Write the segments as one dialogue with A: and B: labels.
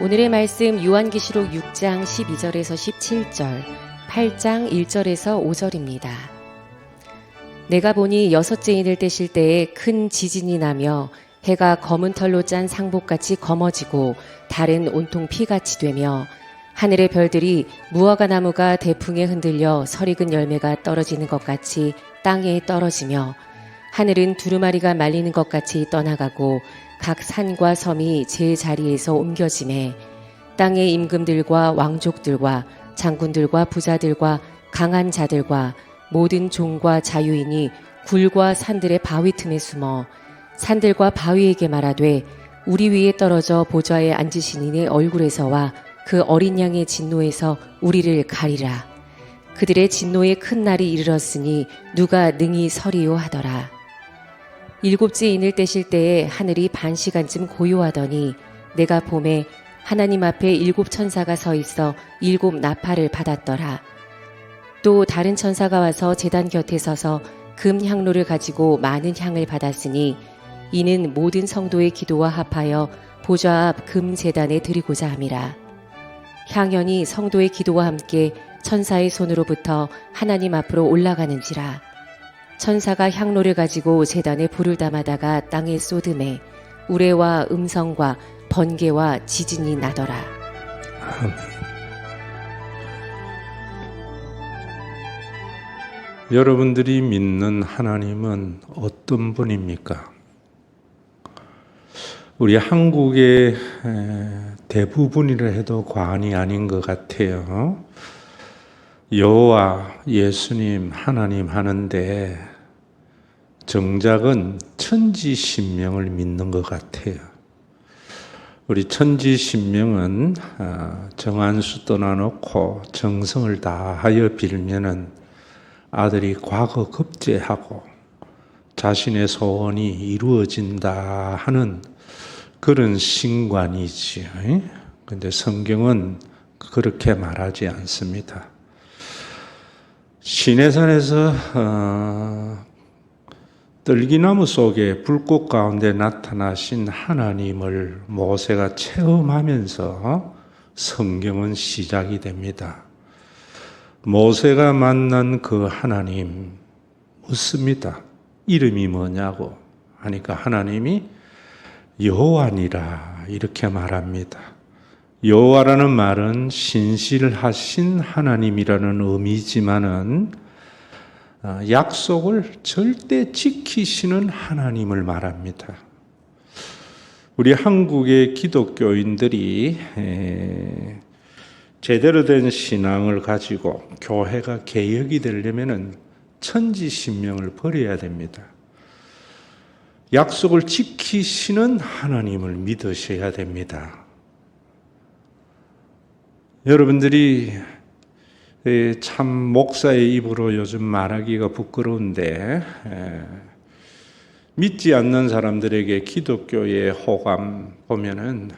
A: 오늘의 말씀 요한계시록 6장 12절에서 17절, 8장 1절에서 5절입니다. 내가 보니 여섯째 인을 떼실 때에 큰 지진이 나며 해가 검은 털로 짠 상복같이 검어지고 달은 온통 피같이 되며 하늘의 별들이 무화과 나무가 대풍에 흔들려 설익은 열매가 떨어지는 것 같이 땅에 떨어지며 하늘은 두루마리가 말리는 것 같이 떠나가고 각 산과 섬이 제 자리에서 옮겨지매 땅의 임금들과 왕족들과 장군들과 부자들과 강한 자들과 모든 종과 자유인이 굴과 산들의 바위 틈에 숨어 산들과 바위에게 말하되 우리 위에 떨어져 보좌에 앉으신 이의 얼굴에서와 그 어린 양의 진노에서 우리를 가리라. 그들의 진노의 큰 날이 이르렀으니 누가 능히 서리요 하더라. 일곱째 인을 떼실 때에 하늘이 반 시간쯤 고요하더니 내가 봄에 하나님 앞에 일곱 천사가 서 있어 일곱 나팔을 받았더라. 또 다른 천사가 와서 제단 곁에 서서 금 향로를 가지고 많은 향을 받았으니 이는 모든 성도의 기도와 합하여 보좌 앞 금 제단에 드리고자 함이라. 향연이 성도의 기도와 함께 천사의 손으로부터 하나님 앞으로 올라가는지라. 천사가 향로를 가지고 제단에 불을 담아다가 땅에 쏟음에 우레와 음성과 번개와 지진이 나더라.
B: 아멘. 여러분들이 믿는 하나님은 어떤 분입니까? 우리 한국의 대부분이라 해도 과언이 아닌 것 같아요. 여호와, 예수님, 하나님 하는데 정작은 천지신명을 믿는 것 같아요. 우리 천지신명은 정한수 떠나놓고 정성을 다하여 빌면은 아들이 과거 급제하고 자신의 소원이 이루어진다 하는 그런 신관이지요. 그런데 성경은 그렇게 말하지 않습니다. 시내산에서 떨기나무 속에 불꽃 가운데 나타나신 하나님을 모세가 체험하면서 성경은 시작이 됩니다. 모세가 만난 그 하나님 묻습니다. 이름이 뭐냐고 하니까 하나님이 여호와니라 이렇게 말합니다. 여호와라는 말은 신실하신 하나님이라는 의미지만은 약속을 절대 지키시는 하나님을 말합니다. 우리 한국의 기독교인들이 제대로 된 신앙을 가지고 교회가 개혁이 되려면은 천지신명을 버려야 됩니다. 약속을 지키시는 하나님을 믿으셔야 됩니다. 여러분들이 참 목사의 입으로 요즘 말하기가 부끄러운데 믿지 않는 사람들에게 기독교의 호감 보면은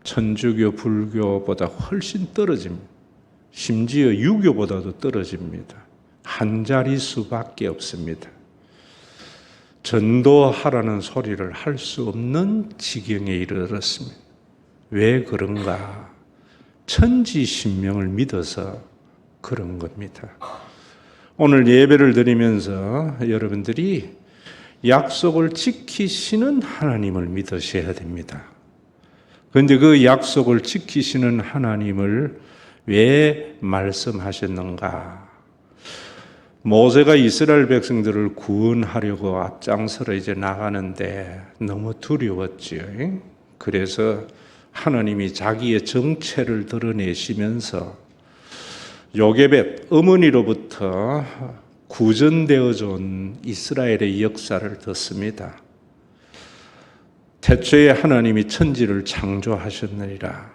B: 천주교, 불교보다 훨씬 떨어집니다. 심지어 유교보다도 떨어집니다. 한 자릿수밖에 없습니다. 전도하라는 소리를 할 수 없는 지경에 이르렀습니다. 왜 그런가? 천지신명을 믿어서 그런 겁니다. 오늘 예배를 드리면서 여러분들이 약속을 지키시는 하나님을 믿으셔야 됩니다. 그런데 그 약속을 지키시는 하나님을 왜 말씀하셨는가? 모세가 이스라엘 백성들을 구원하려고 앞장서러 이제 나가는데 너무 두려웠지요. 그래서 하나님이 자기의 정체를 드러내시면서 요게벳 어머니로부터 구전되어져 온 이스라엘의 역사를 듣습니다. 태초에 하나님이 천지를 창조하셨느니라.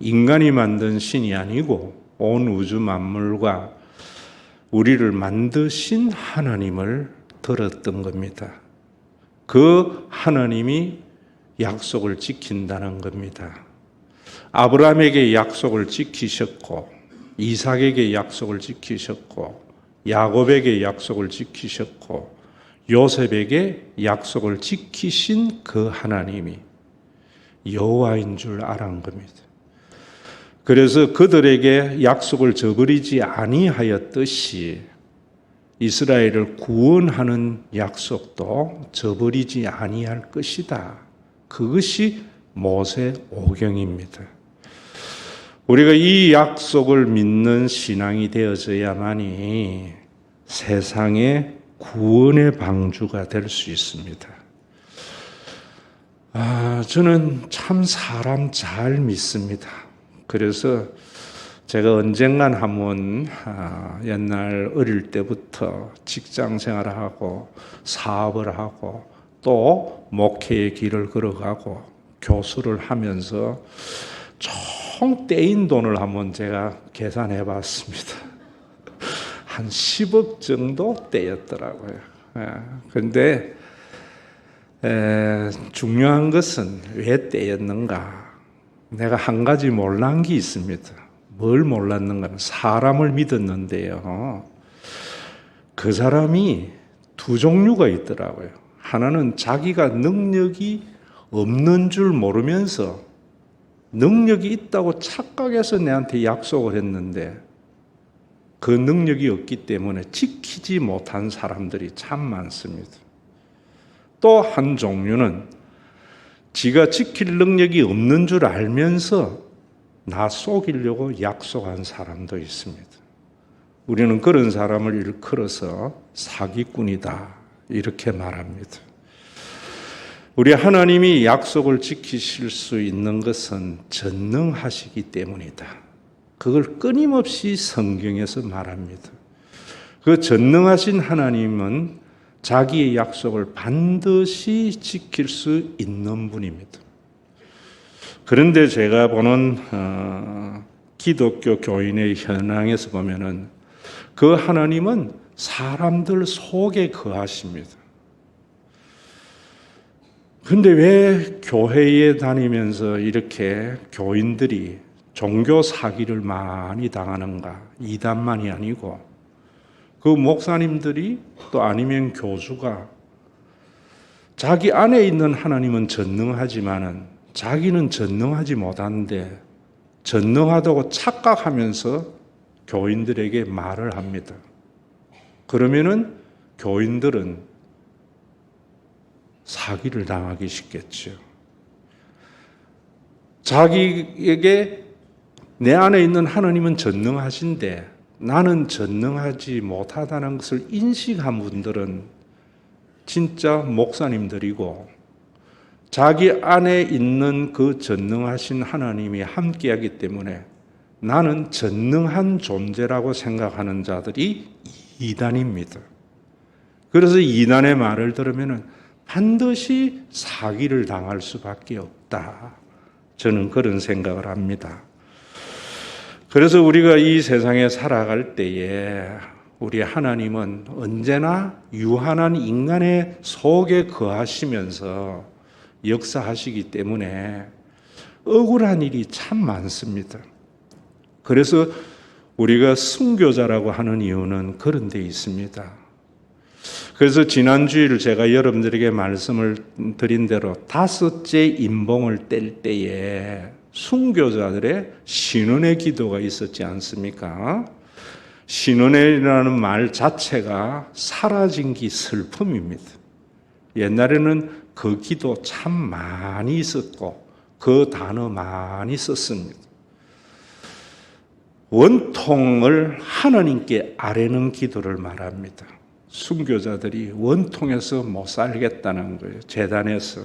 B: 인간이 만든 신이 아니고 온 우주 만물과 우리를 만드신 하나님을 들었던 겁니다. 그 하나님이 약속을 지킨다는 겁니다. 아브라함에게 약속을 지키셨고 이삭에게 약속을 지키셨고 야곱에게 약속을 지키셨고 요셉에게 약속을 지키신 그 하나님이 여호와인 줄 알았던 겁니다. 그래서 그들에게 약속을 저버리지 아니하였듯이 이스라엘을 구원하는 약속도 저버리지 아니할 것이다. 그것이 모세 오경입니다. 우리가 이 약속을 믿는 신앙이 되어져야만이 세상의 구원의 방주가 될 수 있습니다. 저는 참 사람 잘 믿습니다. 그래서 제가 언젠간 한번 옛날 어릴 때부터 직장 생활을 하고 사업을 하고 또 목회의 길을 걸어가고 교수를 하면서 총 떼인 돈을 한번 제가 계산해 봤습니다. 한 10억 정도 떼였더라고요. 그런데 중요한 것은 왜 떼였는가? 내가 한 가지 몰란 게 있습니다. 뭘 몰랐는가 하면 사람을 믿었는데요. 그 사람이 두 종류가 있더라고요. 하나는 자기가 능력이 없는 줄 모르면서 능력이 있다고 착각해서 내한테 약속을 했는데 그 능력이 없기 때문에 지키지 못한 사람들이 참 많습니다. 또 한 종류는 지가 지킬 능력이 없는 줄 알면서 나 속이려고 약속한 사람도 있습니다. 우리는 그런 사람을 일컬어서 사기꾼이다 이렇게 말합니다. 우리 하나님이 약속을 지키실 수 있는 것은 전능하시기 때문이다. 그걸 끊임없이 성경에서 말합니다. 그 전능하신 하나님은 자기의 약속을 반드시 지킬 수 있는 분입니다. 그런데 제가 보는 기독교 교인의 현황에서 보면은 그 하나님은 사람들 속에 거하십니다. 근데 왜 교회에 다니면서 이렇게 교인들이 종교 사기를 많이 당하는가? 이단만이 아니고 그 목사님들이 또 아니면 교수가 자기 안에 있는 하나님은 전능하지만은 자기는 전능하지 못한데 전능하다고 착각하면서 교인들에게 말을 합니다. 그러면은 교인들은 사기를 당하기 쉽겠죠. 자기에게 내 안에 있는 하나님은 전능하신데 나는 전능하지 못하다는 것을 인식한 분들은 진짜 목사님들이고 자기 안에 있는 그 전능하신 하나님이 함께하기 때문에 나는 전능한 존재라고 생각하는 자들이 이단입니다. 그래서 이단의 말을 들으면 반드시 사기를 당할 수밖에 없다. 저는 그런 생각을 합니다. 그래서 우리가 이 세상에 살아갈 때에 우리 하나님은 언제나 유한한 인간의 속에 거하시면서 역사하시기 때문에 억울한 일이 참 많습니다. 그래서 우리가 순교자라고 하는 이유는 그런 데 있습니다. 그래서 지난주일 제가 여러분들에게 말씀을 드린 대로 5째 임봉을 뗄 때에 순교자들의 신은의 기도가 있었지 않습니까? 신은혜라는 말 자체가 사라진 게 슬픔입니다. 옛날에는 그 기도 참 많이 있었고 그 단어 많이 썼습니다. 원통을 하나님께 아뢰는 기도를 말합니다. 순교자들이 원통에서 못 살겠다는 거예요. 재단에서.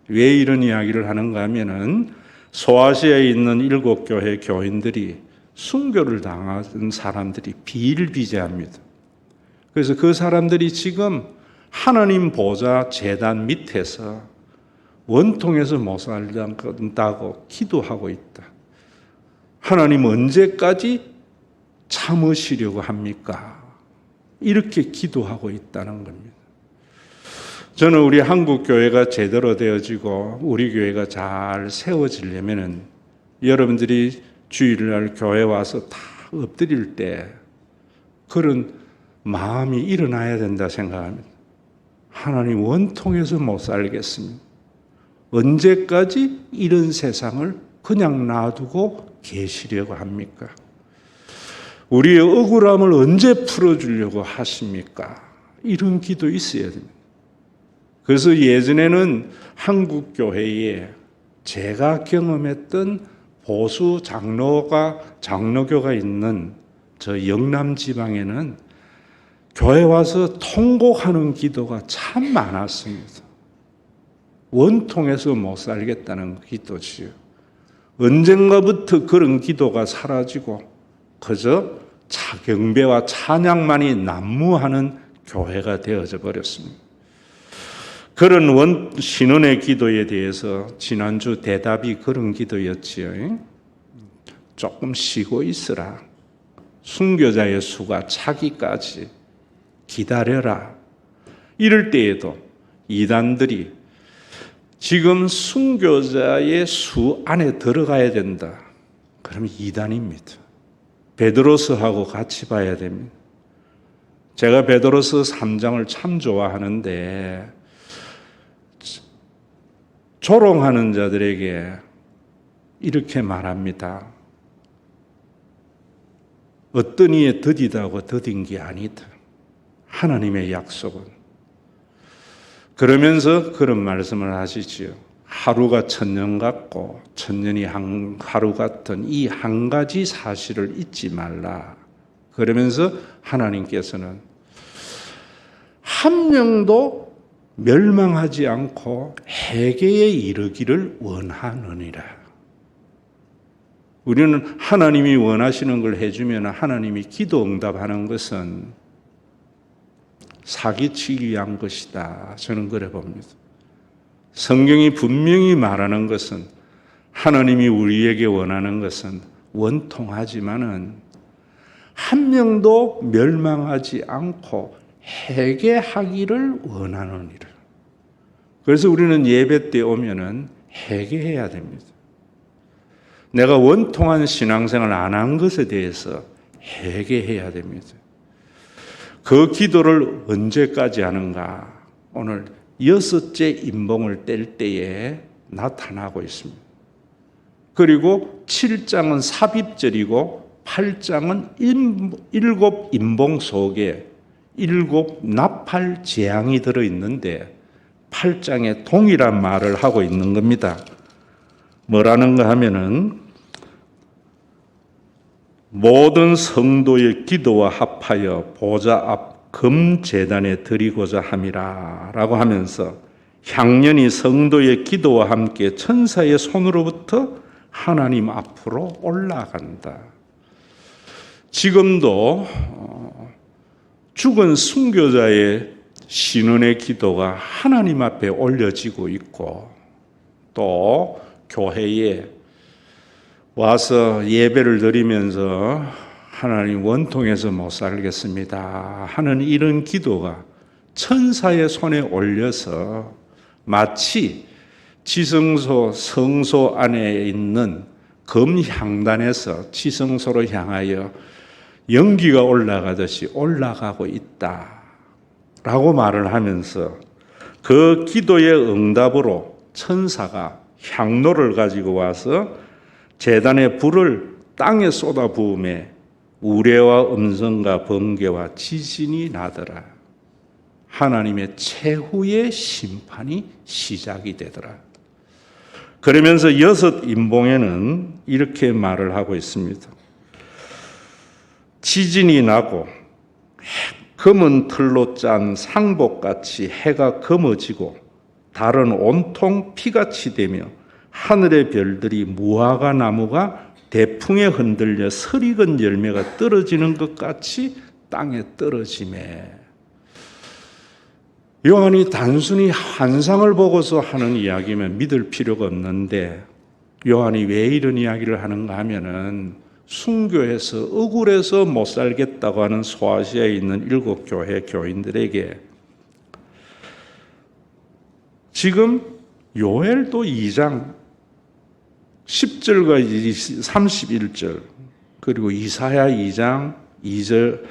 B: 왜 이런 이야기를 하는가 하면은 소아시아에 있는 7교회 교인들이 순교를 당한 사람들이 비일비재합니다. 그래서 그 사람들이 지금 하나님 보좌 재단 밑에서 원통에서 못 살다고 기도하고 있다. 하나님 언제까지 참으시려고 합니까? 이렇게 기도하고 있다는 겁니다. 저는 우리 한국 교회가 제대로 되어지고 우리 교회가 잘 세워지려면은 여러분들이 주일날 교회 와서 다 엎드릴 때 그런 마음이 일어나야 된다 생각합니다. 하나님 원통에서 못 살겠습니다. 언제까지 이런 세상을 그냥 놔두고 계시려고 합니까? 우리의 억울함을 언제 풀어주려고 하십니까? 이런 기도 있어야 됩니다. 그래서 예전에는 한국 교회에 제가 경험했던 보수 장로교가 있는 저 영남 지방에는 교회 와서 통곡하는 기도가 참 많았습니다. 원통해서 못 살겠다는 기도지요. 언젠가부터 그런 기도가 사라지고 그저 경배와 찬양만이 난무하는 교회가 되어져 버렸습니다. 그런 신원의 기도에 대해서 지난주 대답이 그런 기도였지요. 조금 쉬고 있으라. 순교자의 수가 차기까지 기다려라. 이럴 때에도 이단들이 지금 순교자의 수 안에 들어가야 된다. 그러면 이단입니다. 베드로서하고 같이 봐야 됩니다. 제가 베드로서 3장을 참 좋아하는데 조롱하는 자들에게 이렇게 말합니다. 어떤 이에 더디다고 더딘 게 아니다. 하나님의 약속은. 그러면서 그런 말씀을 하시지요. 하루가 천년 같고 천년이 하루 같은 이 한 가지 사실을 잊지 말라. 그러면서 하나님께서는 한 명도 멸망하지 않고 회개에 이르기를 원하느니라. 우리는 하나님이 원하시는 걸 해주면 하나님이 기도 응답하는 것은 사기치기 위한 것이다. 저는 그래 봅니다. 성경이 분명히 말하는 것은 하나님이 우리에게 원하는 것은 원통하지만은 한 명도 멸망하지 않고 회개하기를 원하느니라. 그래서 우리는 예배 때 오면은 회개해야 됩니다. 내가 원통한 신앙생활 안 한 것에 대해서 회개해야 됩니다. 그 기도를 언제까지 하는가? 오늘 6째 인봉을 뗄 때에 나타나고 있습니다. 그리고 7장은 삽입절이고 8장은 7 인봉 속에 7 나팔 재앙이 들어있는데 8장에 동일한 말을 하고 있는 겁니다. 뭐라는가 하면은 모든 성도의 기도와 합하여 보좌 앞 금제단에 드리고자 함이라 라고 하면서 향년이 성도의 기도와 함께 천사의 손으로부터 하나님 앞으로 올라간다. 지금도 죽은 순교자의 신원의 기도가 하나님 앞에 올려지고 있고 또 교회에 와서 예배를 드리면서 하나님 원통해서 못 살겠습니다 하는 이런 기도가 천사의 손에 올려서 마치 지성소 성소 안에 있는 금향단에서 지성소로 향하여 연기가 올라가듯이 올라가고 있다라고 말을 하면서 그 기도의 응답으로 천사가 향로를 가지고 와서 제단의 불을 땅에 쏟아 부음에 우레와 음성과 번개와 지진이 나더라. 하나님의 최후의 심판이 시작이 되더라. 그러면서 6 인봉에는 이렇게 말을 하고 있습니다. 지진이 나고 검은 틀로 짠 상복같이 해가 검어지고 달은 온통 피같이 되며 하늘의 별들이 무화과 나무가 대풍에 흔들려 설익은 열매가 떨어지는 것 같이 땅에 떨어지매. 요한이 단순히 환상을 보고서 하는 이야기면 믿을 필요가 없는데 요한이 왜 이런 이야기를 하는가 하면은 순교해서 억울해서 못 살겠다고 하는 소아시아에 있는 7 교회 교인들에게 지금 요엘도 2장 10절과 31절 그리고 이사야 2장 2절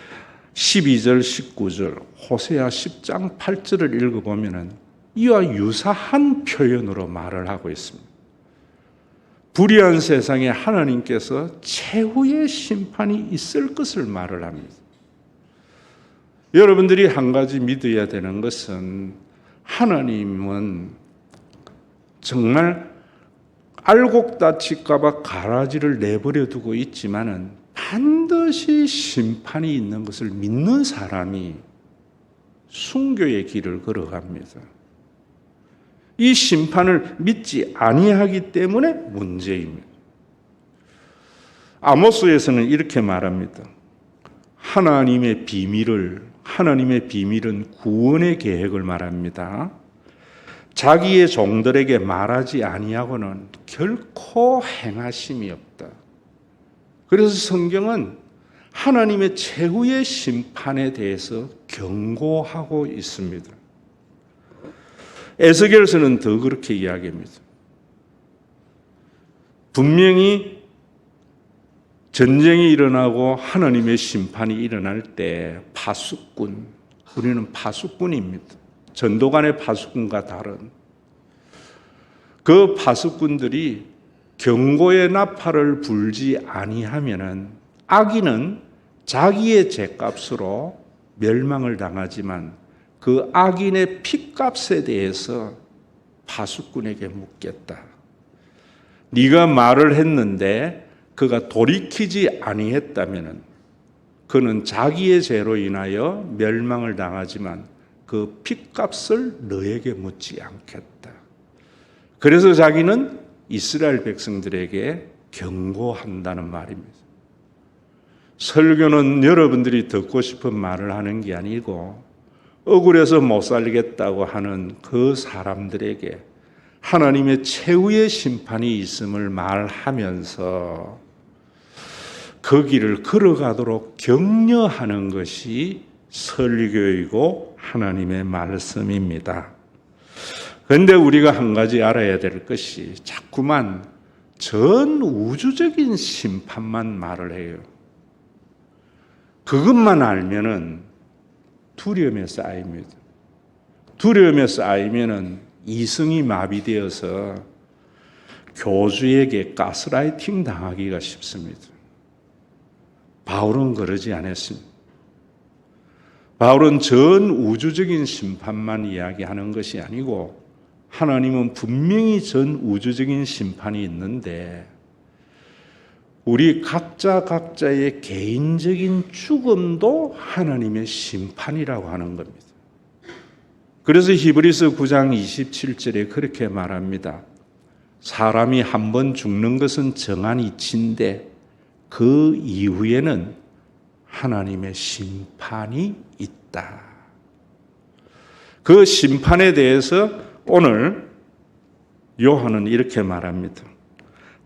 B: 12절 19절 호세아 10장 8절을 읽어보면 이와 유사한 표현으로 말을 하고 있습니다. 불의한 세상에 하나님께서 최후의 심판이 있을 것을 말을 합니다. 여러분들이 한 가지 믿어야 되는 것은 하나님은 정말 알곡다칠까봐 가라지를 내버려 두고 있지만은 반드시 심판이 있는 것을 믿는 사람이 순교의 길을 걸어갑니다. 이 심판을 믿지 아니하기 때문에 문제입니다. 아모스에서는 이렇게 말합니다. 하나님의 비밀은 구원의 계획을 말합니다. 자기의 종들에게 말하지 아니하고는 결코 행하심이 없다. 그래서 성경은 하나님의 최후의 심판에 대해서 경고하고 있습니다. 에스겔서는 더 그렇게 이야기합니다. 분명히 전쟁이 일어나고 하나님의 심판이 일어날 때 파수꾼, 우리는 파수꾼입니다. 전도관의 파수꾼과 다른 그 파수꾼들이 경고의 나팔을 불지 아니하면은 악인은 자기의 죄값으로 멸망을 당하지만 그 악인의 피값에 대해서 파수꾼에게 묻겠다. 네가 말을 했는데 그가 돌이키지 아니했다면은 그는 자기의 죄로 인하여 멸망을 당하지만 그 피값을 너에게 묻지 않겠다. 그래서 자기는 이스라엘 백성들에게 경고한다는 말입니다. 설교는 여러분들이 듣고 싶은 말을 하는 게 아니고 억울해서 못 살겠다고 하는 그 사람들에게 하나님의 최후의 심판이 있음을 말하면서 그 길을 걸어가도록 격려하는 것이 설교이고 하나님의 말씀입니다. 그런데 우리가 한 가지 알아야 될 것이 자꾸만 전 우주적인 심판만 말을 해요. 그것만 알면은 두려움에 쌓입니다. 두려움에 쌓이면은 이성이 마비되어서 교주에게 가스라이팅 당하기가 쉽습니다. 바울은 그러지 않았습니다. 바울은 전 우주적인 심판만 이야기하는 것이 아니고 하나님은 분명히 전 우주적인 심판이 있는데 우리 각자의 개인적인 죽음도 하나님의 심판이라고 하는 겁니다. 그래서 히브리서 9장 27절에 그렇게 말합니다. 사람이 한 번 죽는 것은 정한 이치인데 그 이후에는 하나님의 심판이 있다. 그 심판에 대해서 오늘 요한은 이렇게 말합니다.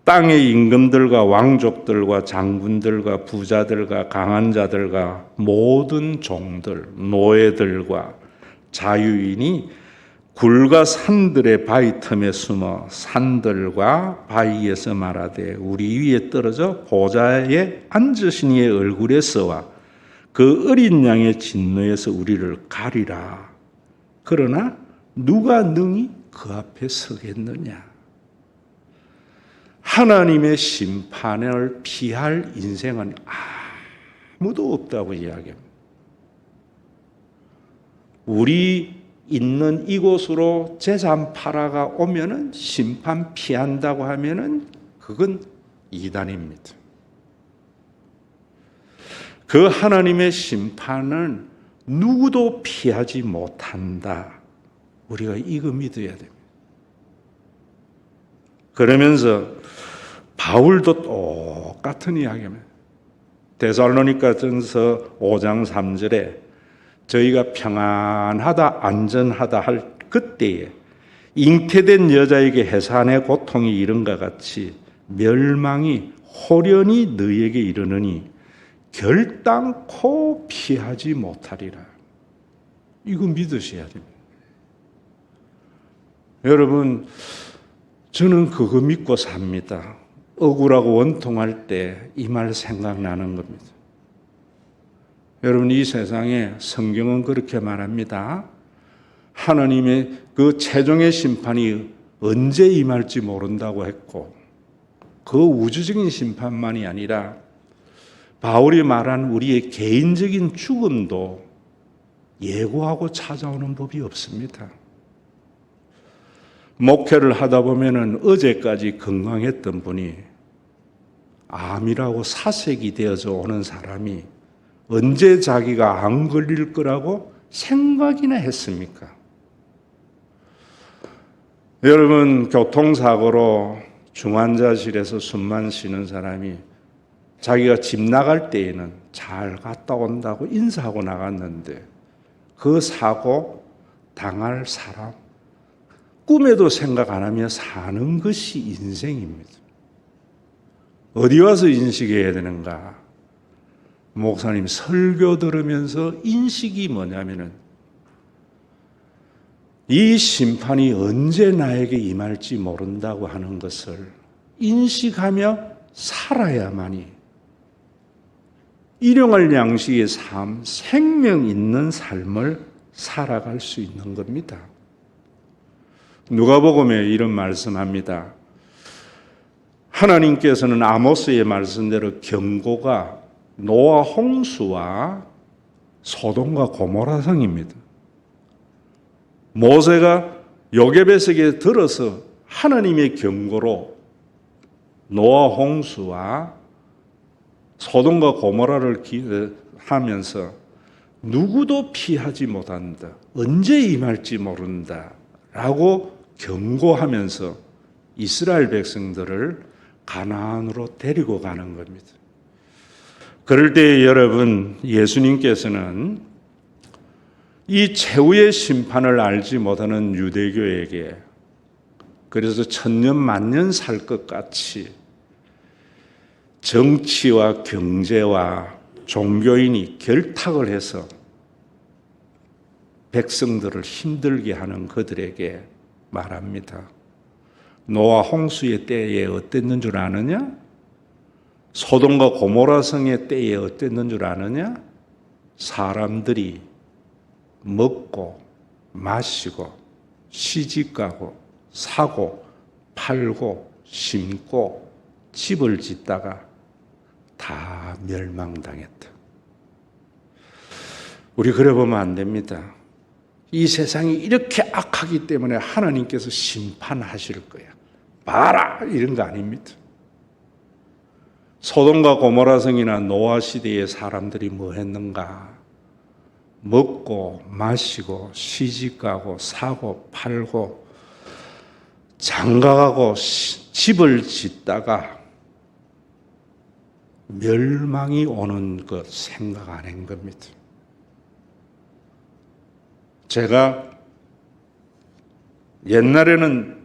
B: 땅의 임금들과 왕족들과 장군들과 부자들과 강한 자들과 모든 종들, 노예들과 자유인이 굴과 산들의 바위 틈에 숨어 산들과 바위에서 말하되 우리 위에 떨어져 보좌에 앉으신 이의 얼굴에서와 그 어린 양의 진노에서 우리를 가리라. 그러나 누가 능히 그 앞에 서겠느냐. 하나님의 심판을 피할 인생은 아무도 없다고 이야기합니다. 우리 있는 이곳으로 제잔파라가 오면은 심판 피한다고 하면은 그건 이단입니다. 그 하나님의 심판은 누구도 피하지 못한다. 우리가 이거 믿어야 됩니다. 그러면서 바울도 똑같은 이야기입니다. 데살로니가전서 5장 3절에 저희가 평안하다 안전하다 할 그때에 잉태된 여자에게 해산의 고통이 이른과 같이 멸망이 호련히 너희에게 이르느니 결단코 피하지 못하리라. 이거 믿으셔야 됩니다. 여러분, 저는 그거 믿고 삽니다. 억울하고 원통할 때 이 말 생각나는 겁니다. 여러분, 이 세상에 성경은 그렇게 말합니다. 하나님의 그 최종의 심판이 언제 임할지 모른다고 했고, 그 우주적인 심판만이 아니라 바울이 말한 우리의 개인적인 죽음도 예고하고 찾아오는 법이 없습니다. 목회를 하다 보면은 어제까지 건강했던 분이 암이라고 사색이 되어져 오는 사람이 언제 자기가 안 걸릴 거라고 생각이나 했습니까? 여러분, 교통사고로 중환자실에서 숨만 쉬는 사람이 자기가 집 나갈 때에는 잘 갔다 온다고 인사하고 나갔는데 그 사고 당할 사람 꿈에도 생각 안 하며 사는 것이 인생입니다. 어디 와서 인식해야 되는가? 목사님 설교 들으면서 인식이 뭐냐면은 이 심판이 언제 나에게 임할지 모른다고 하는 것을 인식하며 살아야만이 일용할 양식의 삶, 생명 있는 삶을 살아갈 수 있는 겁니다. 누가복음에 이런 말씀합니다. 하나님께서는 아모스의 말씀대로 경고가 노아 홍수와 소돔과 고모라 성입니다. 모세가 요게벳에게 들어서 하나님의 경고로 노아 홍수와 소돔과 고모라를 하면서 누구도 피하지 못한다. 언제 임할지 모른다. 라고 경고하면서 이스라엘 백성들을 가나안으로 데리고 가는 겁니다. 그럴 때 여러분, 예수님께서는 이 최후의 심판을 알지 못하는 유대교에게 그래서 천년 만년 살 것 같이 정치와 경제와 종교인이 결탁을 해서 백성들을 힘들게 하는 그들에게 말합니다. 노아 홍수의 때에 어땠는 줄 아느냐? 소돔과 고모라 성의 때에 어땠는 줄 아느냐? 사람들이 먹고 마시고 시집가고 사고 팔고 심고 집을 짓다가 다 멸망당했다. 우리 그래 보면 안 됩니다. 이 세상이 이렇게 악하기 때문에 하나님께서 심판하실 거야. 봐라! 이런 거 아닙니다. 소돔과 고모라 성이나 노아 시대의 사람들이 뭐 했는가? 먹고 마시고 시집가고 사고 팔고 장가가고 집을 짓다가 멸망이 오는 것 생각 안 한 겁니다. 제가 옛날에는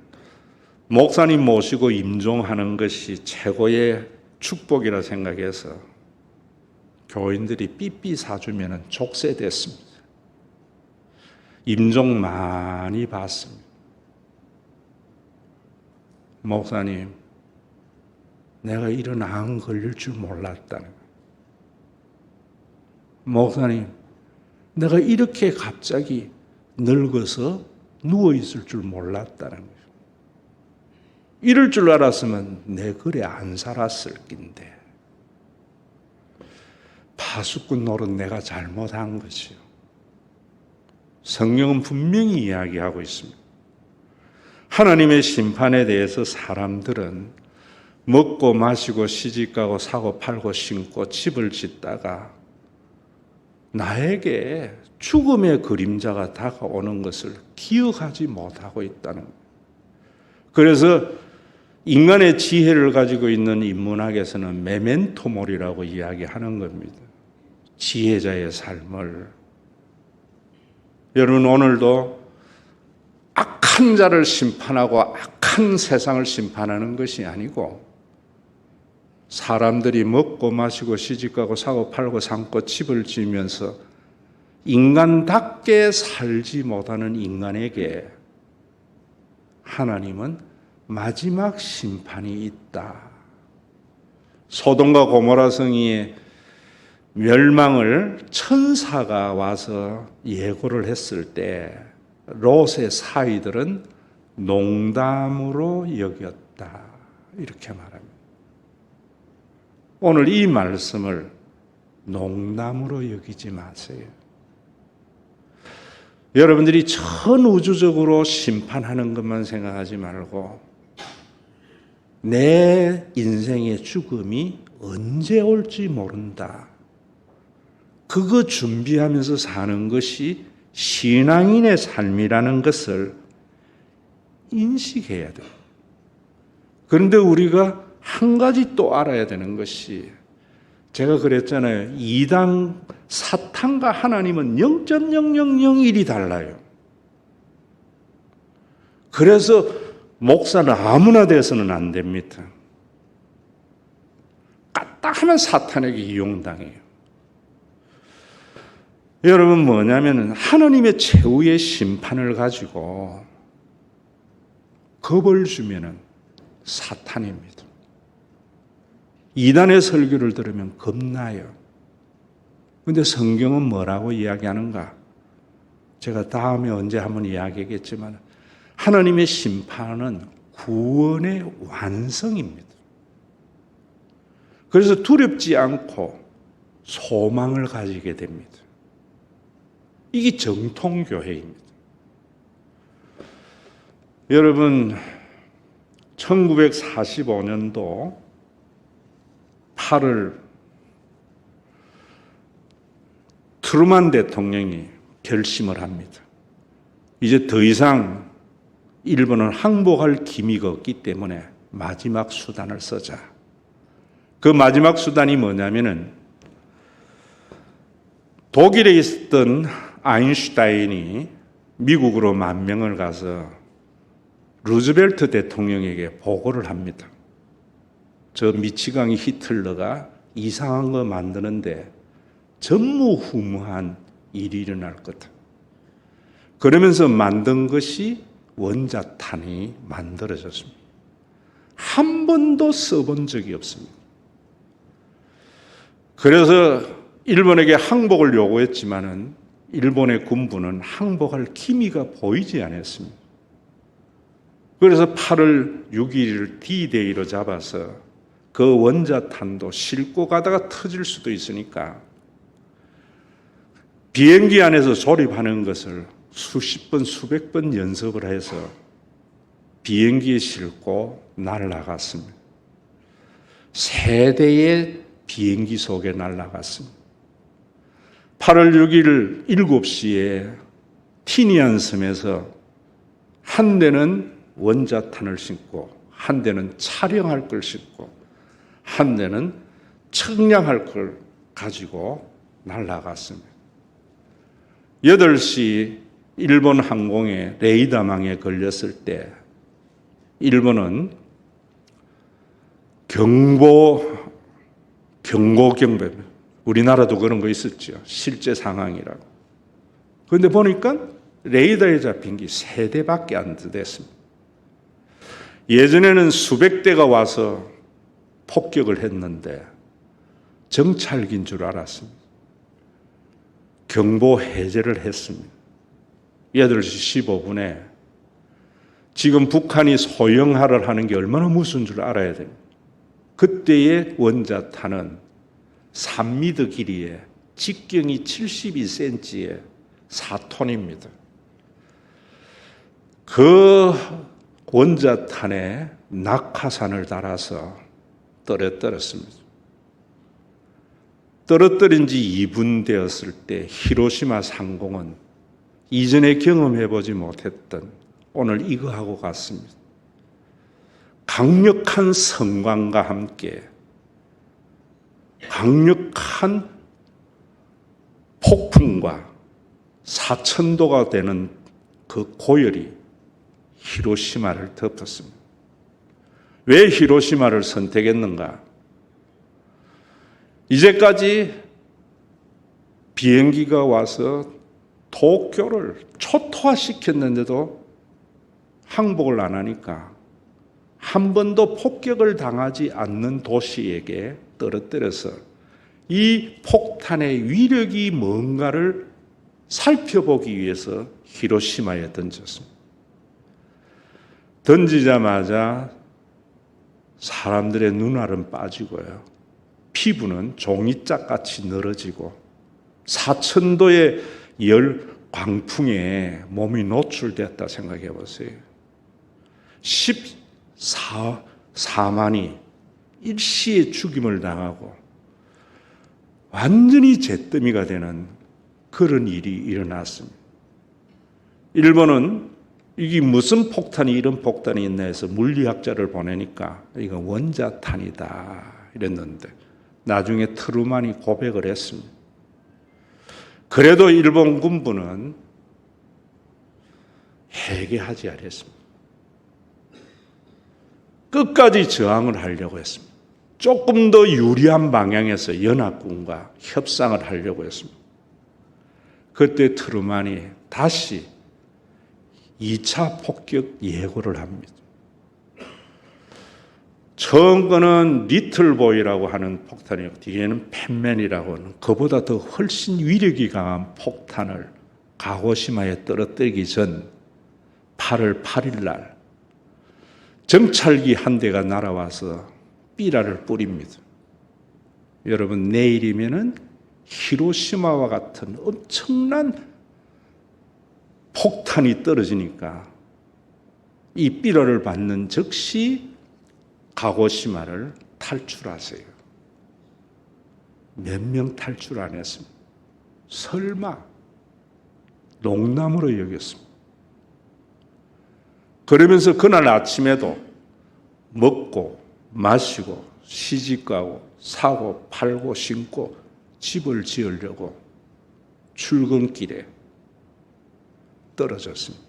B: 목사님 모시고 임종하는 것이 최고의 축복이라 생각해서 교인들이 삐삐 사주면 족쇄됐습니다. 임종 많이 받습니다. 목사님, 내가 이런 암 걸릴 줄 몰랐다는 거예요. 목사님, 내가 이렇게 갑자기 늙어서 누워있을 줄 몰랐다는 거예요. 이럴 줄 알았으면 내 그래 안 살았을 낀데 파수꾼 노릇 내가 잘못한 거지요. 성경은 분명히 이야기하고 있습니다. 하나님의 심판에 대해서 사람들은 먹고 마시고 시집가고 사고 팔고 심고 집을 짓다가 나에게 죽음의 그림자가 다가오는 것을 기억하지 못하고 있다는 거예요. 그래서 인간의 지혜를 가지고 있는 인문학에서는 메멘토몰이라고 이야기하는 겁니다. 지혜자의 삶을. 여러분, 오늘도 악한 자를 심판하고 악한 세상을 심판하는 것이 아니고 사람들이 먹고 마시고 시집가고 사고 팔고 삼고 집을 지으면서 인간답게 살지 못하는 인간에게 하나님은 마지막 심판이 있다. 소돔과 고모라 성의 멸망을 천사가 와서 예고를 했을 때 롯의 사위들은 농담으로 여겼다. 이렇게 말합니다. 오늘 이 말씀을 농담으로 여기지 마세요. 여러분들이 전 우주적으로 심판하는 것만 생각하지 말고 내 인생의 죽음이 언제 올지 모른다. 그거 준비하면서 사는 것이 신앙인의 삶이라는 것을 인식해야 돼요. 그런데 우리가 한 가지 또 알아야 되는 것이, 제가 그랬잖아요. 이단 사탄과 하나님은 0.0001이 달라요. 그래서 목사는 아무나 돼서는 안 됩니다. 까딱하면 사탄에게 이용당해요. 여러분, 뭐냐면 하나님의 최후의 심판을 가지고 겁을 주면은 사탄입니다. 이단의 설교를 들으면 겁나요. 그런데 성경은 뭐라고 이야기하는가? 제가 다음에 언제 한번 이야기하겠지만 하나님의 심판은 구원의 완성입니다. 그래서 두렵지 않고 소망을 가지게 됩니다. 이게 정통교회입니다. 여러분, 1945년도 8월 트루만 대통령이 결심을 합니다. 이제 더 이상 일본은 항복할 기미가 없기 때문에 마지막 수단을 쓰자. 그 마지막 수단이 뭐냐면은 독일에 있었던 아인슈타인이 미국으로 만명을 가서 루즈벨트 대통령에게 보고를 합니다. 저 미치광이 히틀러가 이상한 거 만드는데 전무후무한 일이 일어날 거다. 그러면서 만든 것이 원자탄이 만들어졌습니다. 한 번도 써본 적이 없습니다. 그래서 일본에게 항복을 요구했지만은 일본의 군부는 항복할 기미가 보이지 않았습니다. 그래서 8월 6일을 D-Day로 잡아서 그 원자탄도 싣고 가다가 터질 수도 있으니까 비행기 안에서 조립하는 것을 수십 번, 수백 번 연습을 해서 비행기에 싣고 날아갔습니다. 세 대의 비행기 속에 날아갔습니다. 8월 6일 7시에 티니안 섬에서 한 대는 원자탄을 싣고, 한 대는 촬영할 걸 싣고, 한 대는 측량할 걸 가지고 날아갔습니다. 8시 일본 항공의 레이더망에 걸렸을 때 일본은 경보경배, 우리나라도 그런 거 있었죠. 실제 상황이라고. 그런데 보니까 레이더에 잡힌 게 3대밖에 안 됐습니다. 예전에는 수백 대가 와서 폭격을 했는데 정찰기인 줄 알았습니다. 경보 해제를 했습니다. 8시 15분에 지금 북한이 소형화를 하는 게 얼마나 무서운 줄 알아야 됩니다. 그때의 원자탄은 3m 길이에 직경이 72cm의 4톤입니다. 그 원자탄에 낙하산을 달아서 떨어뜨렸습니다. 떨어뜨린 지 2분 되었을 때 히로시마 상공은 이전에 경험해보지 못했던 오늘 이거하고 같습니다. 강력한 성광과 함께 강력한 폭풍과 4000도가 되는 그 고열이 히로시마를 덮었습니다. 왜 히로시마를 선택했는가? 이제까지 비행기가 와서 도쿄를 초토화시켰는데도 항복을 안 하니까 한 번도 폭격을 당하지 않는 도시에게 떨어뜨려서 이 폭탄의 위력이 뭔가를 살펴보기 위해서 히로시마에 던졌습니다. 던지자마자 사람들의 눈알은 빠지고요. 피부는 종이짝같이 늘어지고 4,000도의 열 광풍에 몸이 노출됐다 생각해 보세요. 14만이 일시에 죽임을 당하고 완전히 잿더미가 되는 그런 일이 일어났습니다. 일본은 이게 무슨 폭탄이 이런 폭탄이 있나 해서 물리학자를 보내니까 이거 원자탄이다 이랬는데 나중에 트루만이 고백을 했습니다. 그래도 일본 군부는 회개하지 않았습니다. 끝까지 저항을 하려고 했습니다. 조금 더 유리한 방향에서 연합군과 협상을 하려고 했습니다. 그때 트루만이 다시 2차 폭격 예고를 합니다. 처음 거는 리틀보이라고 하는 폭탄이고 뒤에는 팬맨이라고 하는 그보다 더 훨씬 위력이 강한 폭탄을 가고시마에 떨어뜨리기 전 8월 8일 날 정찰기 한 대가 날아와서 삐라를 뿌립니다. 여러분 내일이면은 히로시마와 같은 엄청난 폭탄이 떨어지니까 이 삐라를 받는 즉시 가고시마를 탈출하세요. 몇 명 탈출 안 했습니다. 설마 농담으로 여겼습니다. 그러면서 그날 아침에도 먹고 마시고 시집가고 사고 팔고 신고 집을 지으려고 출근길에 떨어졌습니다.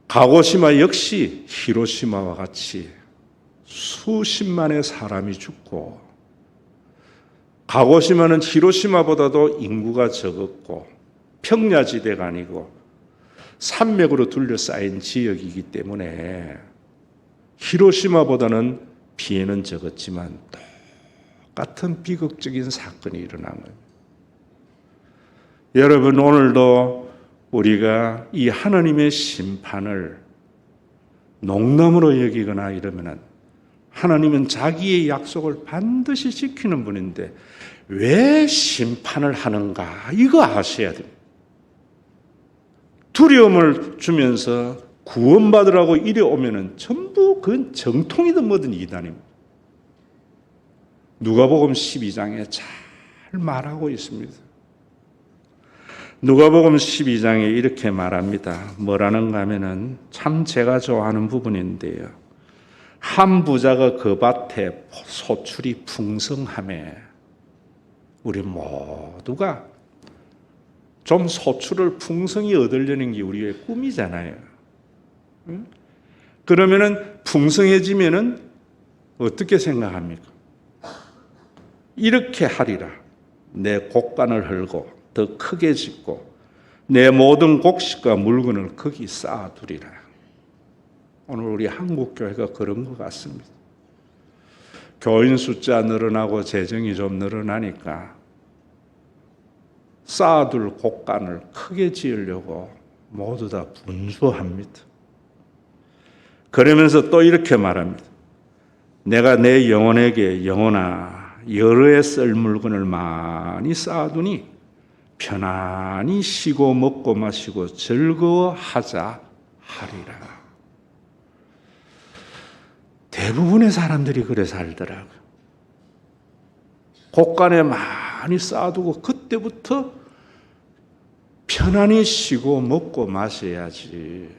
B: 가고시마 역시 히로시마와 같이 수십만의 사람이 죽고 가고시마는 히로시마보다도 인구가 적었고 평야지대가 아니고 산맥으로 둘러싸인 지역이기 때문에 히로시마보다는 피해는 적었지만 똑같은 비극적인 사건이 일어난 겁니다. 여러분 오늘도 우리가 이 하나님의 심판을 농담으로 여기거나 이러면은 하나님은 자기의 약속을 반드시 지키는 분인데 왜 심판을 하는가 이거 아셔야 됩니다. 두려움을 주면서 구원받으라고 이래 오면은 전부 그건 정통이든 뭐든 이단입니다. 누가복음 12장에 잘 말하고 있습니다. 누가복음 12장에 이렇게 말합니다. 뭐라는가 하면은 참 제가 좋아하는 부분인데요. 한 부자가 그 밭에 소출이 풍성하매 우리 모두가 좀 소출을 풍성히 얻으려는 게 우리의 꿈이잖아요. 그러면은 풍성해지면은 어떻게 생각합니까? 이렇게 하리라. 내 곡간을 헐고 더 크게 짓고 내 모든 곡식과 물건을 거기 쌓아두리라. 오늘 우리 한국교회가 그런 것 같습니다. 교인 숫자 늘어나고 재정이 좀 늘어나니까 쌓아둘 곡간을 크게 지으려고 모두 다 분주합니다. 그러면서 또 이렇게 말합니다. 내가 내 영혼에게 영혼아 여러 해 쓸 물건을 많이 쌓아두니 편안히 쉬고 먹고 마시고 즐거워하자 하리라. 대부분의 사람들이 그래 살더라고요. 곳간에 많이 쌓아두고 그때부터 편안히 쉬고 먹고 마셔야지.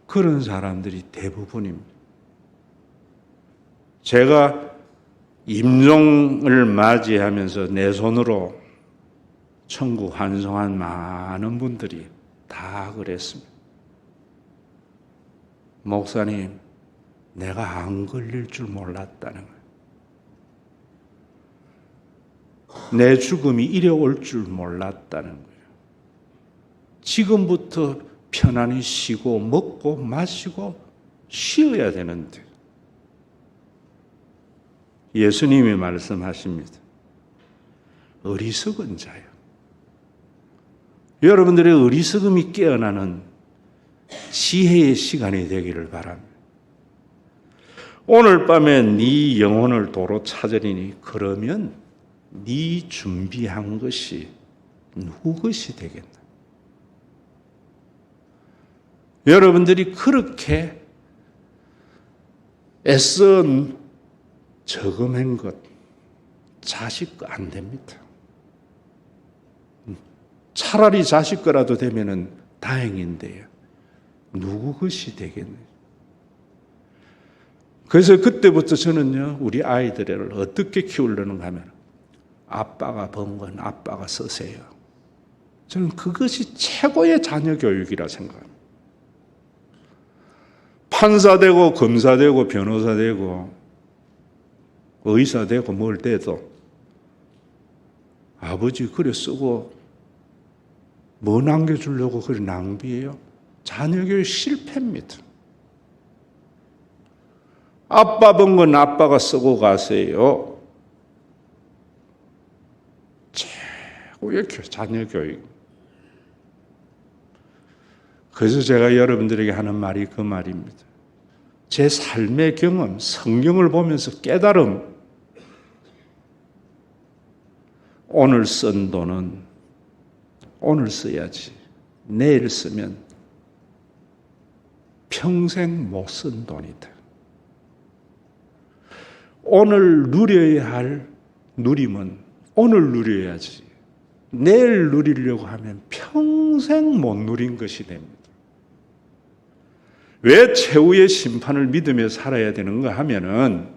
B: 그런 사람들이 대부분입니다. 제가 임종을 맞이하면서 내 손으로 천국 환송한 많은 분들이 다 그랬습니다. 목사님, 내가 안 걸릴 줄 몰랐다는 거예요. 내 죽음이 이래 올 줄 몰랐다는 거예요. 지금부터 편안히 쉬고 먹고 마시고 쉬어야 되는데 예수님이 말씀하십니다. 어리석은 자야. 여러분들의 어리석음이 깨어나는 지혜의 시간이 되기를 바랍니다. 오늘 밤에 네 영혼을 도로 찾으리니 그러면 네 준비한 것이 누구 것이 되겠나? 여러분들이 그렇게 애써 저금한 것 자식 거 안 됩니다. 차라리 자식 거라도 되면은 다행인데요. 누구 것이 되겠네요. 그래서 그때부터 저는요, 우리 아이들을 어떻게 키우려는가 하면 아빠가 번 건 아빠가 쓰세요. 저는 그것이 최고의 자녀 교육이라 생각합니다. 판사 되고 검사 되고 변호사 되고 의사 되고 뭘 돼도 아버지 그래 쓰고 뭐 남겨주려고 그래 낭비해요? 자녀 교육 실패입니다. 아빠 번 건 아빠가 쓰고 가세요. 최고의 자녀 교육. 그래서 제가 여러분들에게 하는 말이 그 말입니다. 제 삶의 경험, 성경을 보면서 깨달음. 오늘 쓴 돈은 오늘 써야지. 내일 쓰면 평생 못 쓴 돈이다. 오늘 누려야 할 누림은 오늘 누려야지. 내일 누리려고 하면 평생 못 누린 것이 됩니다. 왜 최후의 심판을 믿으며 살아야 되는가 하면은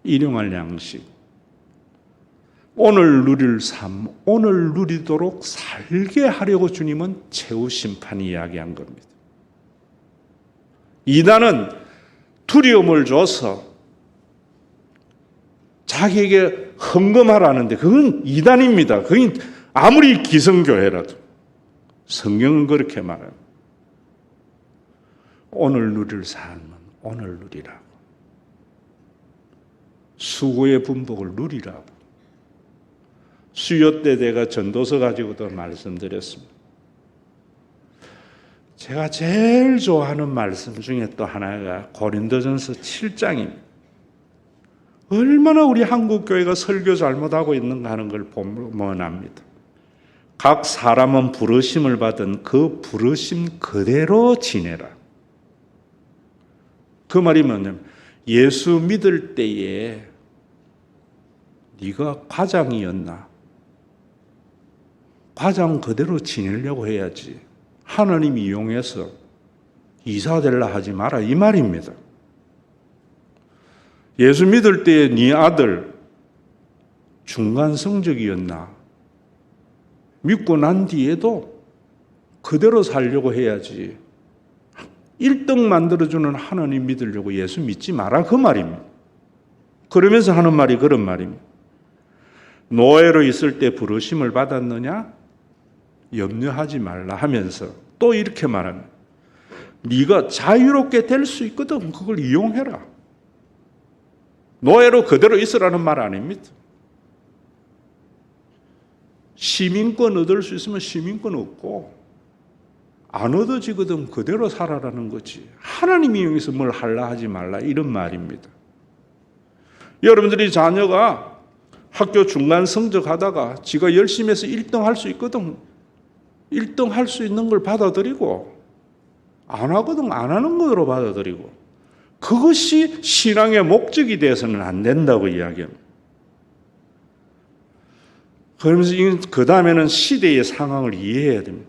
B: 일용할 양식, 오늘 누릴 삶, 오늘 누리도록 살게 하려고 주님은 최후 심판 이야기한 겁니다. 이단은 두려움을 줘서 자기에게 헌금하라는데 그건 이단입니다. 그건 아무리 기성교회라도 성경은 그렇게 말합니다. 오늘 누릴 삶은 오늘 누리라고. 수고의 분복을 누리라고. 수요 때 내가 전도서 가지고도 말씀드렸습니다. 제가 제일 좋아하는 말씀 중에 또 하나가 고린도전서 7장입니다. 얼마나 우리 한국 교회가 설교 잘못하고 있는가 하는 걸 보면 압니다. 각 사람은 부르심을 받은 그 부르심 그대로 지내라. 그 말이 뭐냐면 예수 믿을 때에 네가 과장이었나? 과장 그대로 지내려고 해야지. 하나님 이용해서 이사 되려 하지 마라 이 말입니다. 예수 믿을 때에 네 아들 중간 성적이었나? 믿고 난 뒤에도 그대로 살려고 해야지. 1등 만들어주는 하나님 믿으려고 예수 믿지 마라 그 말입니다. 그러면서 하는 말이 그런 말입니다. 노예로 있을 때 부르심을 받았느냐? 염려하지 말라 하면서 또 이렇게 말합니다. 네가 자유롭게 될 수 있거든 그걸 이용해라. 노예로 그대로 있으라는 말 아닙니다. 시민권 얻을 수 있으면 시민권 얻고 안 얻어지거든 그대로 살아라는 거지. 하나님이 여기서 뭘 하려 하지 말라 이런 말입니다. 여러분들이 자녀가 학교 중간 성적하다가 지가 열심히 해서 1등 할 수 있거든 1등 할 수 있는 걸 받아들이고 안 하거든 안 하는 것으로 받아들이고 그것이 신앙의 목적이 되어서는 안 된다고 이야기합니다. 그러면서 그 다음에는 시대의 상황을 이해해야 됩니다.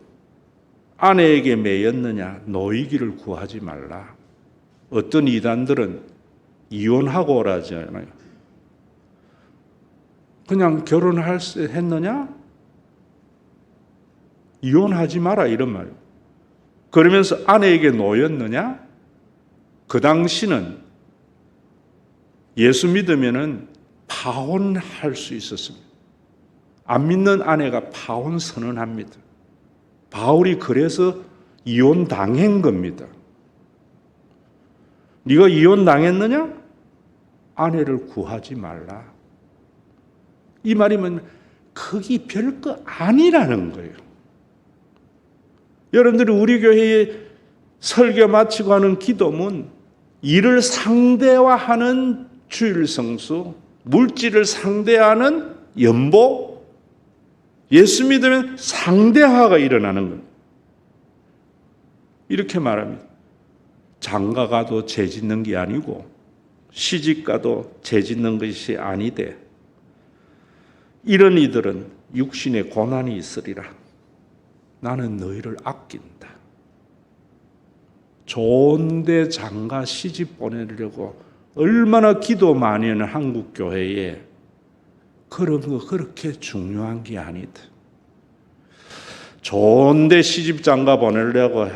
B: 아내에게 매였느냐 노이기를 구하지 말라. 어떤 이단들은 이혼하고 오라잖아요. 그냥 결혼할 수 했느냐? 이혼하지 마라 이런 말이에요. 그러면서 아내에게 놓였느냐? 그 당시는 예수 믿으면은 파혼할 수 있었습니다. 안 믿는 아내가 파혼 선언합니다. 바울이 그래서 이혼 당한 겁니다. 네가 이혼 당했느냐? 아내를 구하지 말라. 이 말이면 그게 별거 아니라는 거예요. 여러분들이 우리 교회에 설교 마치고 하는 기도문, 이를 상대화하는 주일 성수, 물질을 상대하는 연보, 예수 믿으면 상대화가 일어나는 겁니다. 이렇게 말합니다. 장가가도 죄 짓는 게 아니고 시집가도 죄 짓는 것이 아니되 이런 이들은 육신의 고난이 있으리라. 나는 너희를 아낀다. 좋은데 장가 시집 보내려고 얼마나 기도 많이 하는 한국 교회에 그런 거 그렇게 중요한 게 아니다. 좋은데 시집 장가 보내려고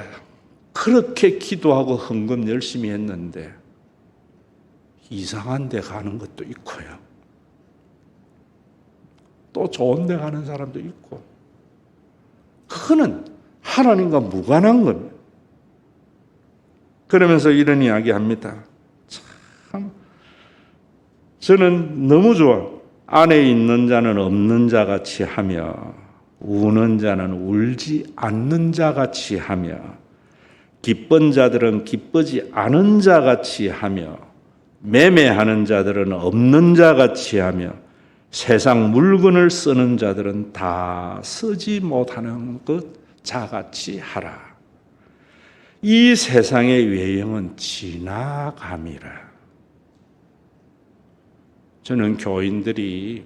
B: 그렇게 기도하고 헌금 열심히 했는데 이상한 데 가는 것도 있고요. 또 좋은 데 가는 사람도 있고. 그거는 하나님과 무관한 겁니다. 그러면서 이런 이야기 합니다. 참, 저는 너무 좋아. 안에 있는 자는 없는 자 같이 하며, 우는 자는 울지 않는 자 같이 하며, 기쁜 자들은 기쁘지 않은 자 같이 하며, 매매하는 자들은 없는 자 같이 하며, 세상 물건을 쓰는 자들은 다 쓰지 못하는 것 자같이 하라. 이 세상의 외형은 지나감이라. 저는 교인들이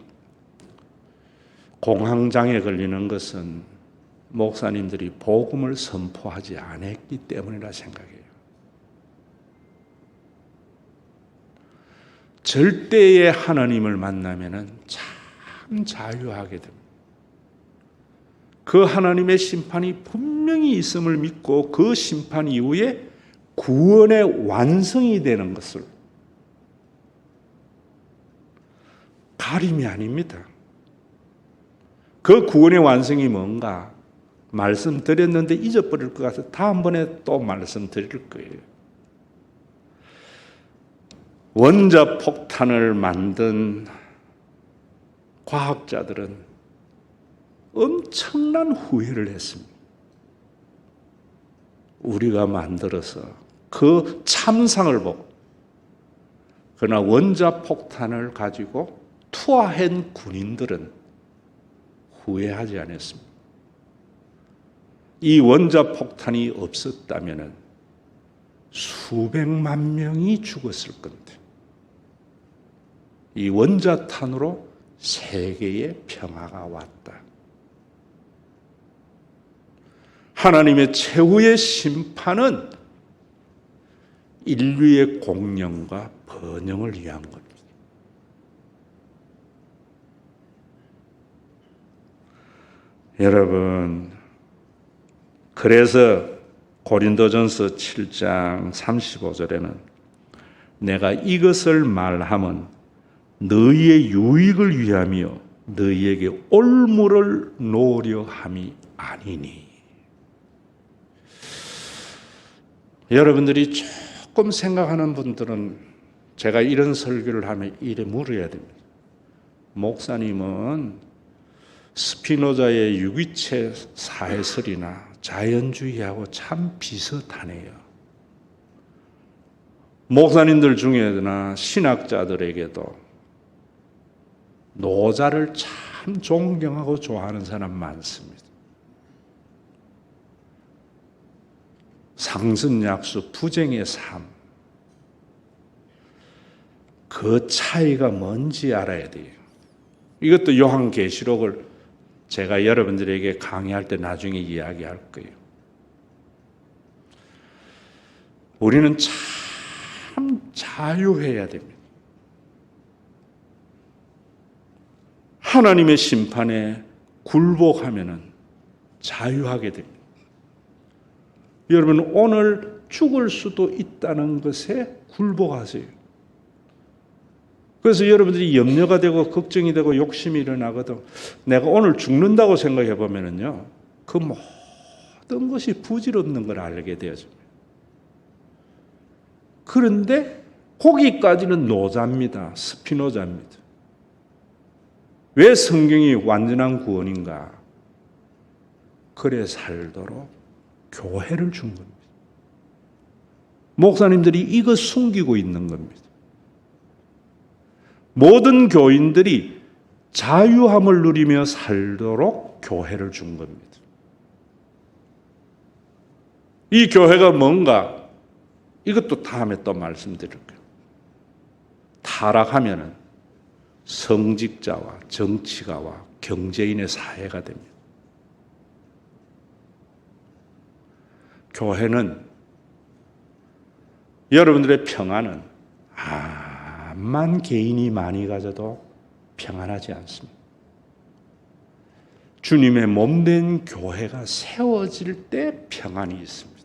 B: 공황장애 걸리는 것은 목사님들이 복음을 선포하지 않았기 때문이라 생각해요. 절대의 하나님을 만나면은 참 자유하게 됩니다. 그 하나님의 심판이 분명히 있음을 믿고 그 심판 이후에 구원의 완성이 되는 것을 가림이 아닙니다. 그 구원의 완성이 뭔가 말씀드렸는데 잊어버릴 것 같아서 다음번에 또 말씀드릴 거예요. 원자폭탄을 만든 과학자들은 엄청난 후회를 했습니다. 우리가 만들어서 그 참상을 보고, 그러나 원자폭탄을 가지고 투하한 군인들은 후회하지 않았습니다. 이 원자폭탄이 없었다면 수백만 명이 죽었을 건데, 이 원자탄으로 세계의 평화가 왔다. 하나님의 최후의 심판은 인류의 공영과 번영을 위한 겁니다. 여러분, 그래서 고린도전서 7장 35절에는 내가 이것을 말하면 너희의 유익을 위하며 너희에게 올무를 놓으려 함이 아니니. 여러분들이 조금 생각하는 분들은 제가 이런 설교를 하면 이래 물어야 됩니다. 목사님은 스피노자의 유기체 사해설이나 자연주의하고 참 비슷하네요. 목사님들 중에나 신학자들에게도 노자를 참 존경하고 좋아하는 사람 많습니다. 상승약수 부정의 삶, 그 차이가 뭔지 알아야 돼요. 이것도 요한계시록을 제가 여러분들에게 강의할 때 나중에 이야기할 거예요. 우리는 참 자유해야 됩니다. 하나님의 심판에 굴복하면은 자유하게 됩니다. 여러분, 오늘 죽을 수도 있다는 것에 굴복하세요. 그래서 여러분들이 염려가 되고 걱정이 되고 욕심이 일어나거든. 내가 오늘 죽는다고 생각해 보면은요, 그 모든 것이 부질없는 걸 알게 되어집니다. 그런데 거기까지는 노자입니다. 스피노자입니다. 왜 성경이 완전한 구원인가? 그래 살도록 교회를 준 겁니다. 목사님들이 이거 숨기고 있는 겁니다. 모든 교인들이 자유함을 누리며 살도록 교회를 준 겁니다. 이 교회가 뭔가? 이것도 다음에 또 말씀드릴게요. 타락하면은 성직자와 정치가와 경제인의 사회가 됩니다. 교회는 여러분들의 평안은 암만 개인이 많이 가져도 평안하지 않습니다. 주님의 몸된 교회가 세워질 때 평안이 있습니다.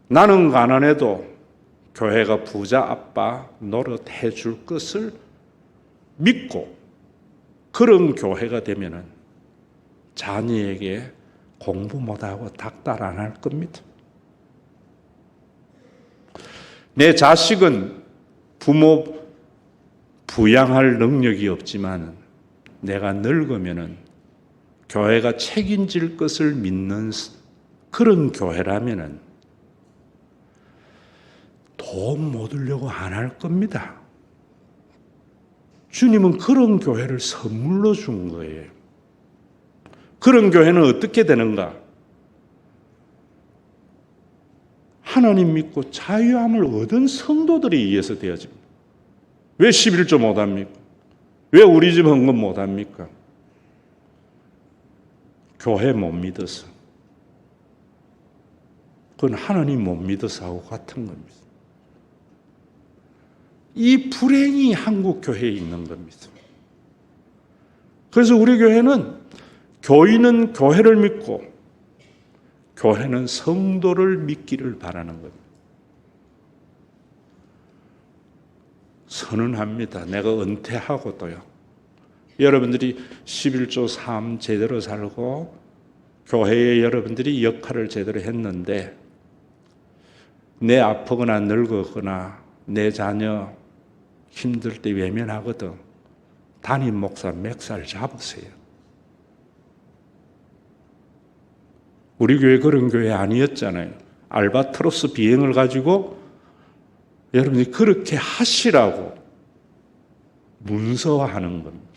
B: 나는 가난해도 교회가 부자 아빠 노릇해 줄 것을 믿고 그런 교회가 되면은 자녀에게 공부 못하고 닥달 안 할 겁니다. 내 자식은 부모 부양할 능력이 없지만 내가 늙으면은 교회가 책임질 것을 믿는 그런 교회라면은 돈 못 얻으려고 안 할 겁니다. 주님은 그런 교회를 선물로 준 거예요. 그런 교회는 어떻게 되는가? 하나님 믿고 자유함을 얻은 성도들에 의해서 되어집니다. 왜 11조 못합니까? 왜 우리 집 헌금 못합니까? 교회 못 믿어서. 그건 하나님 못 믿어서 하고 같은 겁니다. 이 불행이 한국 교회에 있는 겁니다. 그래서 우리 교회는 교인은 교회를 믿고 교회는 성도를 믿기를 바라는 겁니다. 선언합니다. 내가 은퇴하고도요. 여러분들이 11조 3 제대로 살고 교회에 여러분들이 역할을 제대로 했는데 내 아프거나 늙거나 내 자녀 힘들 때 외면하거든. 담임 목사 맥살 잡으세요. 우리 교회 그런 교회 아니었잖아요. 알바트로스 비행을 가지고 여러분이 그렇게 하시라고 문서화하는 겁니다.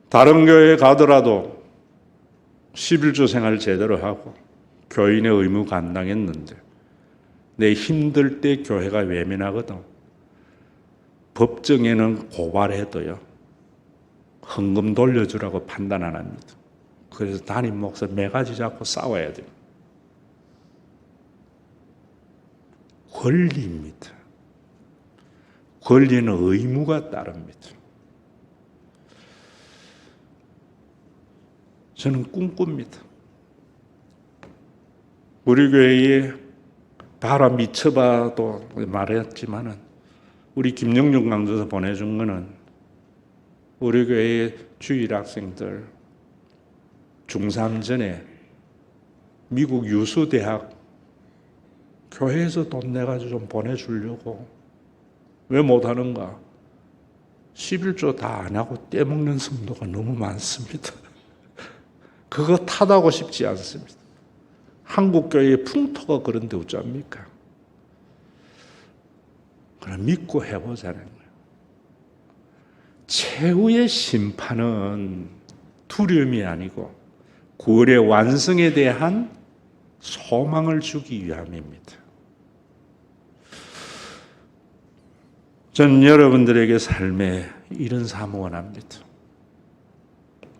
B: 다른 교회에 가더라도 11조 생활 제대로 하고 교인의 의무 감당했는데 내 힘들 때 교회가 외면하거든. 법정에는 고발해도요. 헌금 돌려주라고 판단 안 합니다. 그래서 담임 목사 매가지 잡고 싸워야 돼요. 권리입니다. 권리는 의무가 따릅니다. 저는 꿈꿉니다. 우리 교회에 바라 미쳐봐도 말했지만은 우리 김영준 강조사 보내준 거는 우리 교회의 주일 학생들 중3 전에 미국 유수대학 교회에서 돈 내가지고 좀 보내주려고. 왜 못하는가? 11조 다 안 하고 떼먹는 성도가 너무 많습니다. 그거 탓하고 싶지 않습니다. 한국 교회의 풍토가 그런데 어쩝니까? 그럼 믿고 해보자는 거예요. 최후의 심판은 두려움이 아니고 구원의 완성에 대한 소망을 주기 위함입니다. 저는 여러분들에게 삶에 이런 삶을 원합니다.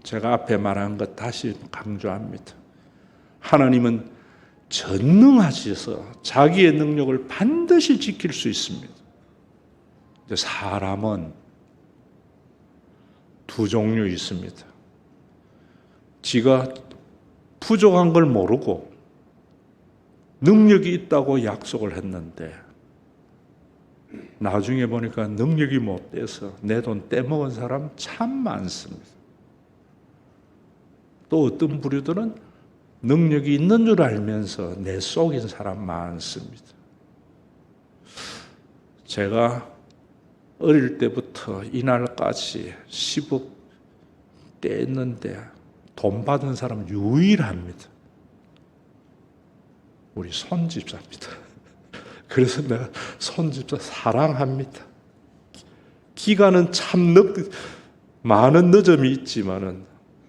B: 제가 앞에 말한 것 다시 강조합니다. 하나님은 전능하셔서 자기의 능력을 반드시 지킬 수 있습니다. 사람은 두 종류 있습니다. 지가 부족한 걸 모르고 능력이 있다고 약속을 했는데 나중에 보니까 능력이 못 돼서 내 돈 떼먹은 사람 참 많습니다. 또 어떤 부류들은 능력이 있는 줄 알면서 내속인 사람 많습니다. 제가 어릴 때부터 이날까지 10억 떼었는데 돈 받은 사람 유일합니다. 우리 손집사입니다. 그래서 내가 손집사 사랑합니다. 기간은 참 많은 늦음이 있지만은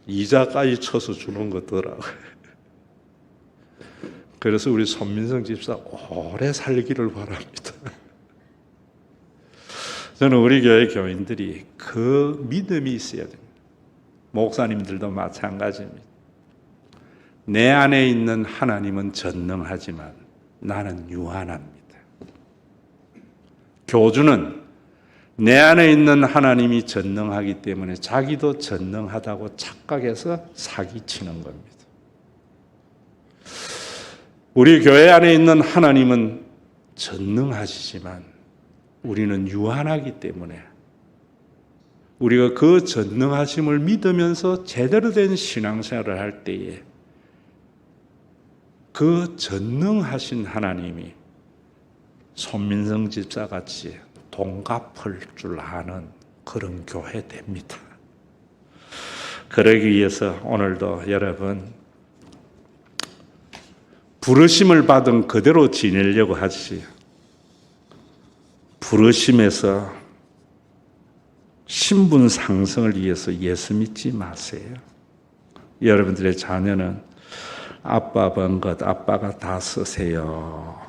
B: 이자까지 쳐서 주는 거더라고요. 그래서 우리 손민성 집사 오래 살기를 바랍니다. 저는 우리 교회 교인들이 그 믿음이 있어야 됩니다. 목사님들도 마찬가지입니다. 내 안에 있는 하나님은 전능하지만 나는 유한합니다. 교주는 내 안에 있는 하나님이 전능하기 때문에 자기도 전능하다고 착각해서 사기치는 겁니다. 우리 교회 안에 있는 하나님은 전능하시지만 우리는 유한하기 때문에 우리가 그 전능하심을 믿으면서 제대로 된 신앙생활을 할 때에 그 전능하신 하나님이 손민성 집사같이 돈 갚을 줄 아는 그런 교회 됩니다. 그러기 위해서 오늘도 여러분 부르심을 받은 그대로 지내려고 하지 부르심에서 신분 상승을 위해서 예수 믿지 마세요. 여러분들의 자녀는 아빠 번 것 아빠가 다 쓰세요.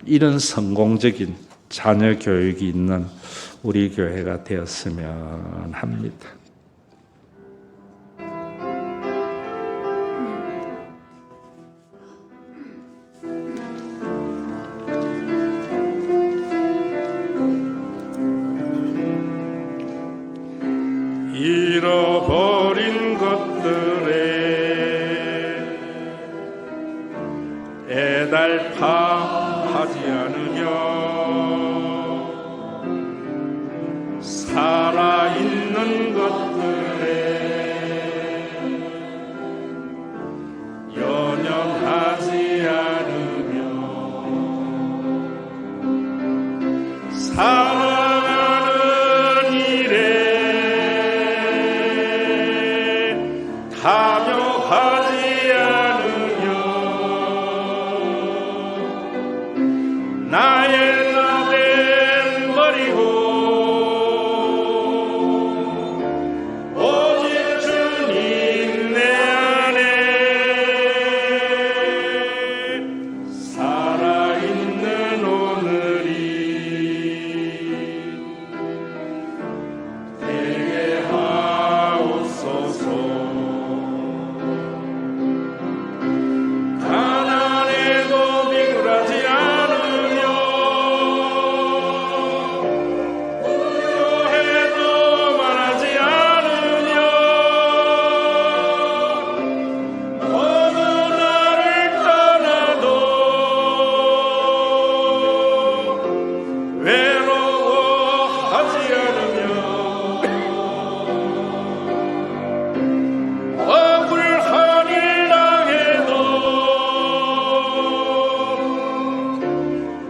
B: 이런 성공적인 자녀 교육이 있는 우리 교회가 되었으면 합니다. 잃어버린 것들에 애달파하지 않으며 살아있는 것들에 연연하지 않으며 살아가는 일에 탐욕하지 않으며 나의 나된 버리고 오직 주님 내 안에 살아있는 오늘이 되게 하옵소서.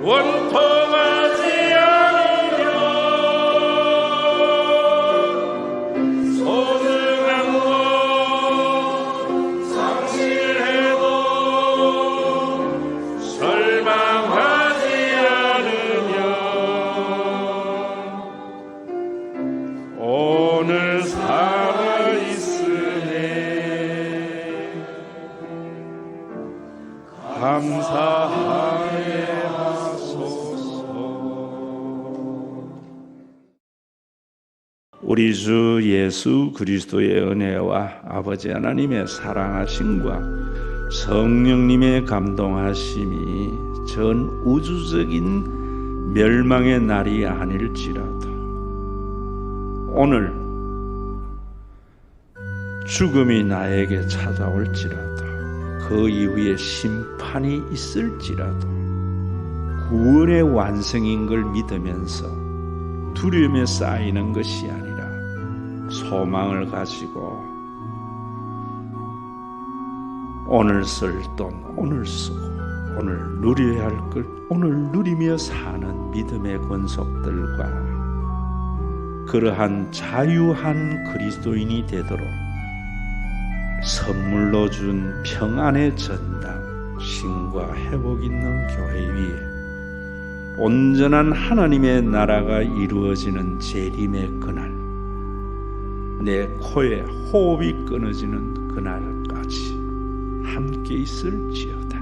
B: 원통하지 않으며 소중한 것 상실해도 절망하지 않으며 오늘 살아있으네 감사하네. 우리 주 예수 그리스도의 은혜와 아버지 하나님의 사랑하심과 성령님의 감동하심이 전 우주적인 멸망의 날이 아닐지라도 오늘 죽음이 나에게 찾아올지라도 그 이후에 심판이 있을지라도 구원의 완성인 걸 믿으면서 두려움에 쌓이는 것이 아니라 소망을 가지고 오늘 쓸 돈 오늘 쓰고 오늘 누려야 할 것, 오늘 누리며 사는 믿음의 권속들과 그러한 자유한 그리스도인이 되도록 선물로 준 평안의 전당, 신과 회복 있는 교회 위에 온전한 하나님의 나라가 이루어지는 재림의 그날, 내 코에 호흡이 끊어지는 그날까지 함께 있을지어다.